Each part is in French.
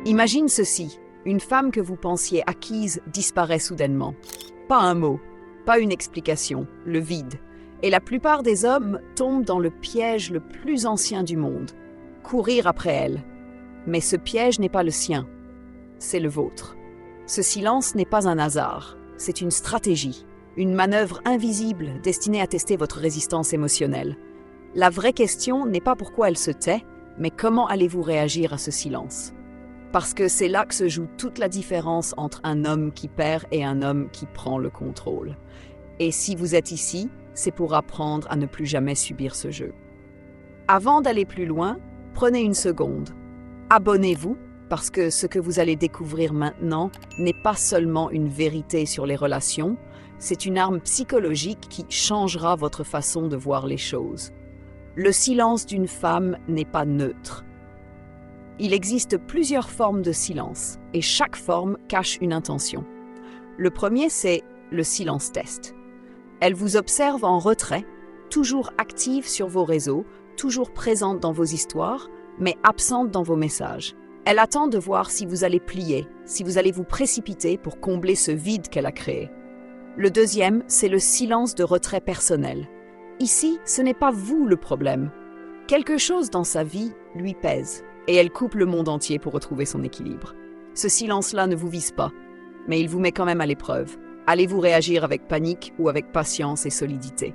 Imagine ceci, une femme que vous pensiez acquise disparaît soudainement. Pas un mot, pas une explication, le vide. Et la plupart des hommes tombent dans le piège le plus ancien du monde, courir après elle. Mais ce piège n'est pas le sien, c'est le vôtre. Ce silence n'est pas un hasard, c'est une stratégie, une manœuvre invisible destinée à tester votre résistance émotionnelle. La vraie question n'est pas pourquoi elle se tait, mais comment allez-vous réagir à ce silence? Parce que c'est là que se joue toute la différence entre un homme qui perd et un homme qui prend le contrôle. Et si vous êtes ici, c'est pour apprendre à ne plus jamais subir ce jeu. Avant d'aller plus loin, prenez une seconde. Abonnez-vous, parce que ce que vous allez découvrir maintenant n'est pas seulement une vérité sur les relations, c'est une arme psychologique qui changera votre façon de voir les choses. Le silence d'une femme n'est pas neutre. Il existe plusieurs formes de silence, et chaque forme cache une intention. Le premier, c'est le silence test. Elle vous observe en retrait, toujours active sur vos réseaux, toujours présente dans vos histoires, mais absente dans vos messages. Elle attend de voir si vous allez plier, si vous allez vous précipiter pour combler ce vide qu'elle a créé. Le deuxième, c'est le silence de retrait personnel. Ici, ce n'est pas vous le problème. Quelque chose dans sa vie lui pèse, et elle coupe le monde entier pour retrouver son équilibre. Ce silence-là ne vous vise pas, mais il vous met quand même à l'épreuve. Allez-vous réagir avec panique ou avec patience et solidité?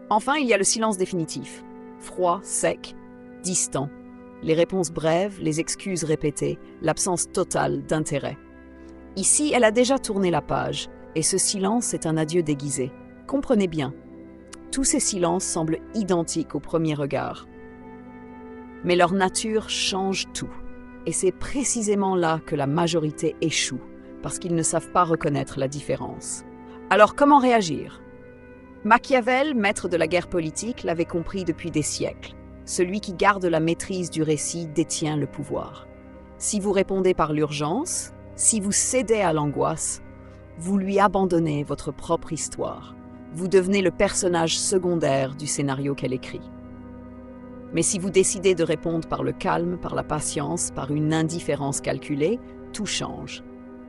Enfin, il y a le silence définitif. Froid, sec, distant. Les réponses brèves, les excuses répétées, l'absence totale d'intérêt. Ici, elle a déjà tourné la page, et ce silence est un adieu déguisé. Comprenez bien, tous ces silences semblent identiques au premier regard. Mais leur nature change tout, et c'est précisément là que la majorité échoue, parce qu'ils ne savent pas reconnaître la différence. Alors comment réagir? Machiavel, maître de la guerre politique, l'avait compris depuis des siècles. Celui qui garde la maîtrise du récit détient le pouvoir. Si vous répondez par l'urgence, si vous cédez à l'angoisse, vous lui abandonnez votre propre histoire. Vous devenez le personnage secondaire du scénario qu'elle écrit. Mais si vous décidez de répondre par le calme, par la patience, par une indifférence calculée, tout change.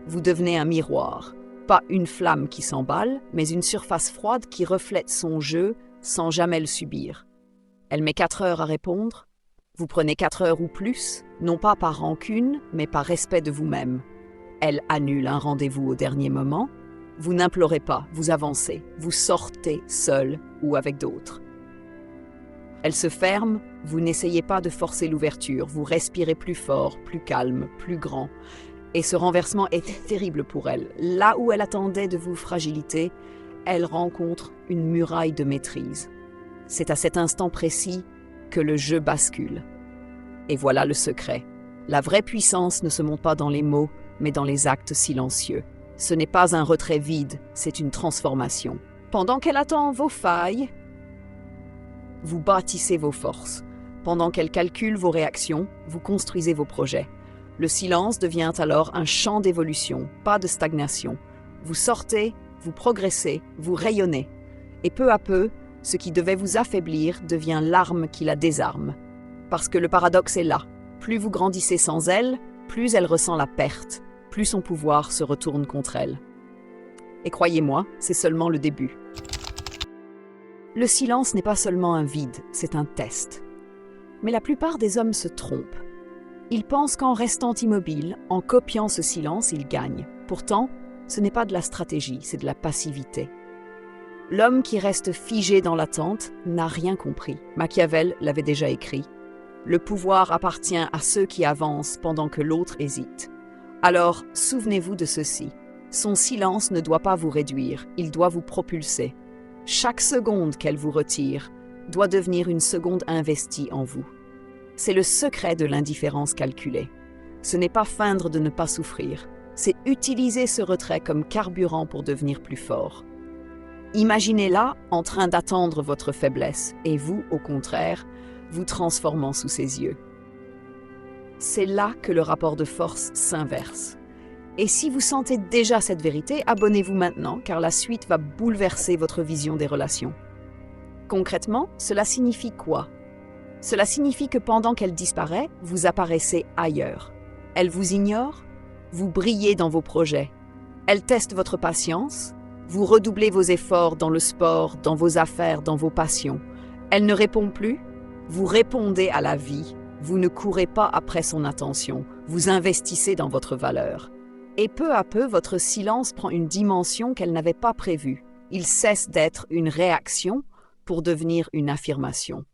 Vous devenez un miroir, pas une flamme qui s'emballe, mais une surface froide qui reflète son jeu sans jamais le subir. Elle met 4 heures à répondre. Vous prenez 4 heures ou plus, non pas par rancune, mais par respect de vous-même. Elle annule un rendez-vous au dernier moment. Vous n'implorez pas, vous avancez, vous sortez seul ou avec d'autres. Elle se ferme, vous n'essayez pas de forcer l'ouverture, vous respirez plus fort, plus calme, plus grand. Et ce renversement est terrible pour elle. Là où elle attendait de vous fragilité, elle rencontre une muraille de maîtrise. C'est à cet instant précis que le jeu bascule. Et voilà le secret. La vraie puissance ne se montre pas dans les mots, mais dans les actes silencieux. Ce n'est pas un retrait vide, c'est une transformation. Pendant qu'elle attend vos failles, vous bâtissez vos forces. Pendant qu'elle calcule vos réactions, vous construisez vos projets. Le silence devient alors un champ d'évolution, pas de stagnation. Vous sortez, vous progressez, vous rayonnez. Et peu à peu, ce qui devait vous affaiblir devient l'arme qui la désarme. Parce que le paradoxe est là. Plus vous grandissez sans elle, plus elle ressent la perte, plus son pouvoir se retourne contre elle. Et croyez-moi, c'est seulement le début. Le silence n'est pas seulement un vide, c'est un test. Mais la plupart des hommes se trompent. Ils pensent qu'en restant immobiles, en copiant ce silence, ils gagnent. Pourtant, ce n'est pas de la stratégie, c'est de la passivité. L'homme qui reste figé dans l'attente n'a rien compris. Machiavel l'avait déjà écrit. Le pouvoir appartient à ceux qui avancent pendant que l'autre hésite. Alors, souvenez-vous de ceci. Son silence ne doit pas vous réduire, il doit vous propulser. Chaque seconde qu'elle vous retire doit devenir une seconde investie en vous. C'est le secret de l'indifférence calculée. Ce n'est pas feindre de ne pas souffrir, c'est utiliser ce retrait comme carburant pour devenir plus fort. Imaginez-la en train d'attendre votre faiblesse et vous, au contraire, vous transformant sous ses yeux. C'est là que le rapport de force s'inverse. Et si vous sentez déjà cette vérité, abonnez-vous maintenant car la suite va bouleverser votre vision des relations. Concrètement, cela signifie quoi? Cela signifie que pendant qu'elle disparaît, vous apparaissez ailleurs. Elle vous ignore? Vous brillez dans vos projets. Elle teste votre patience? Vous redoublez vos efforts dans le sport, dans vos affaires, dans vos passions. Elle ne répond plus? Vous répondez à la vie. Vous ne courez pas après son attention. Vous investissez dans votre valeur. Et peu à peu, votre silence prend une dimension qu'elle n'avait pas prévue. Il cesse d'être une réaction pour devenir une affirmation.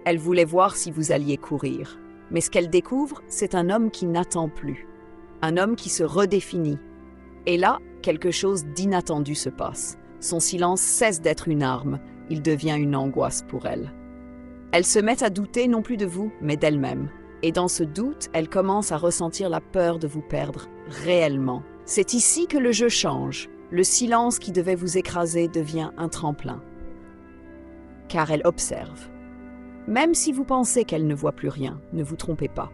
Elle voulait voir si vous alliez courir. Mais ce qu'elle découvre, c'est un homme qui n'attend plus. Un homme qui se redéfinit. Et là, quelque chose d'inattendu se passe. Son silence cesse d'être une arme. Il devient une angoisse pour elle. Elle se met à douter non plus de vous, mais d'elle-même. Et dans ce doute, elle commence à ressentir la peur de vous perdre, réellement. C'est ici que le jeu change. Le silence qui devait vous écraser devient un tremplin. Car elle observe. Même si vous pensez qu'elle ne voit plus rien, ne vous trompez pas.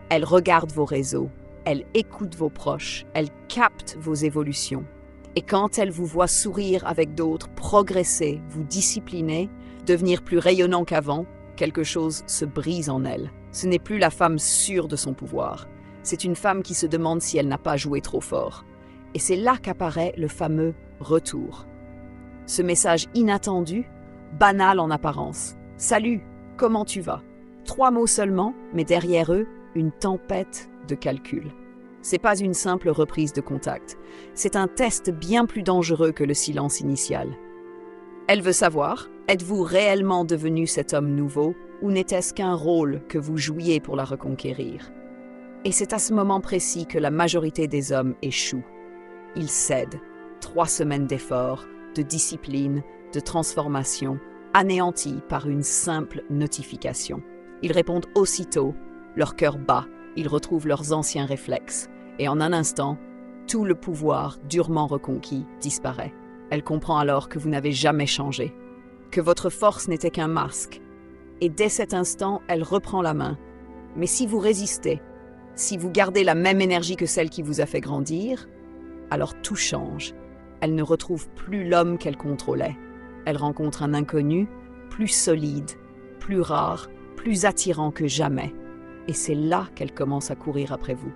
Elle regarde vos réseaux, elle écoute vos proches, elle capte vos évolutions. Et quand elle vous voit sourire avec d'autres, progresser, vous discipliner, devenir plus rayonnant qu'avant, quelque chose se brise en elle. Ce n'est plus la femme sûre de son pouvoir. C'est une femme qui se demande si elle n'a pas joué trop fort. Et c'est là qu'apparaît le fameux « retour ». Ce message inattendu, banal en apparence. « Salut, comment tu vas ?» 3 mots seulement, mais derrière eux, une tempête de calcul. C'est pas une simple reprise de contact. C'est un test bien plus dangereux que le silence initial. Elle veut savoir, êtes-vous réellement devenu cet homme nouveau ou n'était-ce qu'un rôle que vous jouiez pour la reconquérir? Et c'est à ce moment précis que la majorité des hommes échouent. Ils cèdent. 3 semaines d'efforts, de discipline, de transformation, anéantis par une simple notification. Ils répondent aussitôt, leur cœur bat, ils retrouvent leurs anciens réflexes. Et en un instant, tout le pouvoir durement reconquis disparaît. Elle comprend alors que vous n'avez jamais changé, que votre force n'était qu'un masque. Et dès cet instant, elle reprend la main. Mais si vous résistez, si vous gardez la même énergie que celle qui vous a fait grandir, alors tout change. Elle ne retrouve plus l'homme qu'elle contrôlait. Elle rencontre un inconnu, plus solide, plus rare, plus attirant que jamais. Et c'est là qu'elle commence à courir après vous.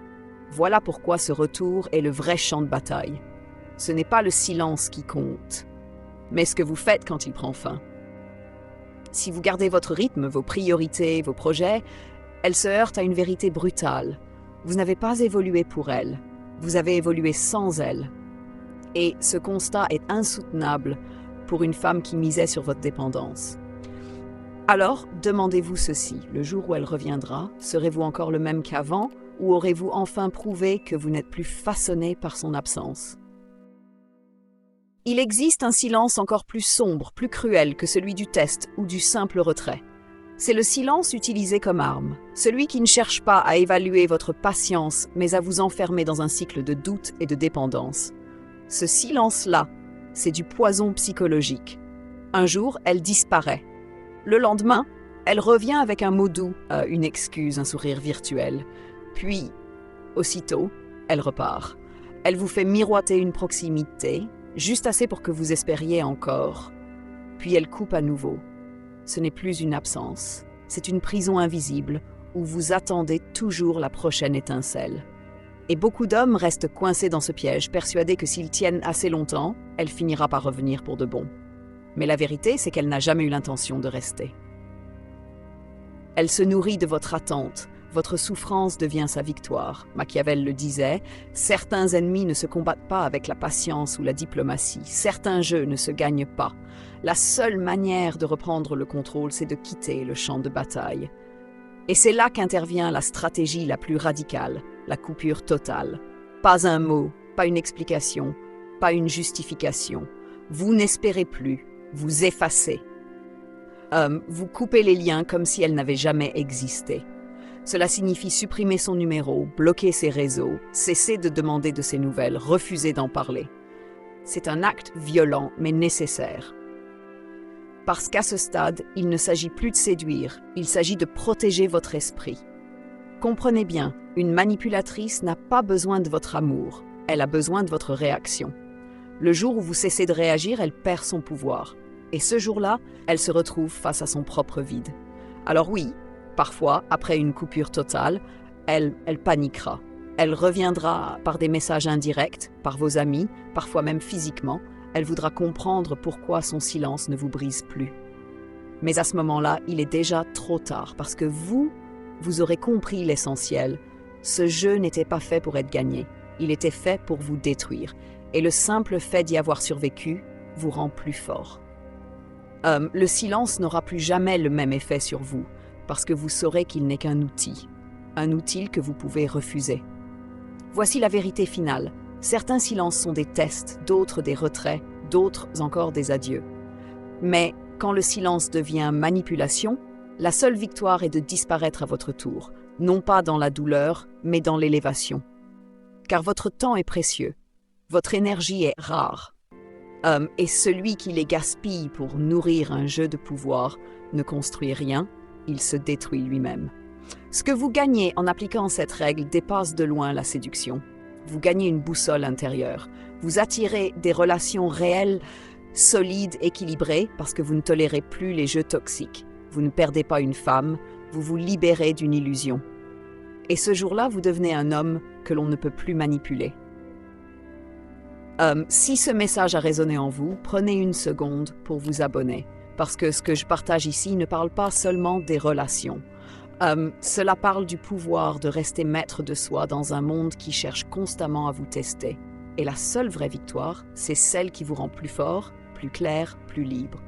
Voilà pourquoi ce retour est le vrai champ de bataille. Ce n'est pas le silence qui compte, mais ce que vous faites quand il prend fin. Si vous gardez votre rythme, vos priorités, vos projets, elle se heurte à une vérité brutale. Vous n'avez pas évolué pour elle, vous avez évolué sans elle. Et ce constat est insoutenable pour une femme qui misait sur votre dépendance. Alors, demandez-vous ceci, le jour où elle reviendra, serez-vous encore le même qu'avant ou aurez-vous enfin prouvé que vous n'êtes plus façonné par son absence? Il existe un silence encore plus sombre, plus cruel que celui du test ou du simple retrait. C'est le silence utilisé comme arme, celui qui ne cherche pas à évaluer votre patience, mais à vous enfermer dans un cycle de doute et de dépendance. Ce silence-là, c'est du poison psychologique. Un jour, elle disparaît. Le lendemain, elle revient avec un mot doux, une excuse, un sourire virtuel. Puis, aussitôt, elle repart. Elle vous fait miroiter une proximité, juste assez pour que vous espériez encore. Puis elle coupe à nouveau. Ce n'est plus une absence, c'est une prison invisible où vous attendez toujours la prochaine étincelle. Et beaucoup d'hommes restent coincés dans ce piège, persuadés que s'ils tiennent assez longtemps, elle finira par revenir pour de bon. Mais la vérité, c'est qu'elle n'a jamais eu l'intention de rester. Elle se nourrit de votre attente. Votre souffrance devient sa victoire. Machiavel le disait, certains ennemis ne se combattent pas avec la patience ou la diplomatie. Certains jeux ne se gagnent pas. La seule manière de reprendre le contrôle, c'est de quitter le champ de bataille. Et c'est là qu'intervient la stratégie la plus radicale, la coupure totale. Pas un mot, pas une explication, pas une justification. Vous n'espérez plus, vous effacez. Vous coupez les liens comme si elles n'avaient jamais existé. Cela signifie supprimer son numéro, bloquer ses réseaux, cesser de demander de ses nouvelles, refuser d'en parler. C'est un acte violent mais nécessaire. Parce qu'à ce stade, il ne s'agit plus de séduire, il s'agit de protéger votre esprit. Comprenez bien, une manipulatrice n'a pas besoin de votre amour, elle a besoin de votre réaction. Le jour où vous cessez de réagir, elle perd son pouvoir. Et ce jour-là, elle se retrouve face à son propre vide. Alors oui, parfois, après une coupure totale, elle paniquera. Elle reviendra par des messages indirects, par vos amis, parfois même physiquement. Elle voudra comprendre pourquoi son silence ne vous brise plus. Mais à ce moment-là, il est déjà trop tard parce que vous aurez compris l'essentiel. Ce jeu n'était pas fait pour être gagné. Il était fait pour vous détruire. Et le simple fait d'y avoir survécu vous rend plus fort. Le silence n'aura plus jamais le même effet sur vous parce que vous saurez qu'il n'est qu'un outil que vous pouvez refuser. Voici la vérité finale. Certains silences sont des tests, d'autres des retraits, d'autres encore des adieux. Mais quand le silence devient manipulation, la seule victoire est de disparaître à votre tour, non pas dans la douleur, mais dans l'élévation. Car votre temps est précieux, votre énergie est rare, et celui qui les gaspille pour nourrir un jeu de pouvoir ne construit rien, il se détruit lui-même. Ce que vous gagnez en appliquant cette règle dépasse de loin la séduction. Vous gagnez une boussole intérieure. Vous attirez des relations réelles, solides, équilibrées, parce que vous ne tolérez plus les jeux toxiques. Vous ne perdez pas une femme, vous vous libérez d'une illusion. Et ce jour-là, vous devenez un homme que l'on ne peut plus manipuler. Si ce message a résonné en vous, prenez une seconde pour vous abonner, parce que ce que je partage ici ne parle pas seulement des relations. Cela parle du pouvoir de rester maître de soi dans un monde qui cherche constamment à vous tester. Et la seule vraie victoire, c'est celle qui vous rend plus fort, plus clair, plus libre.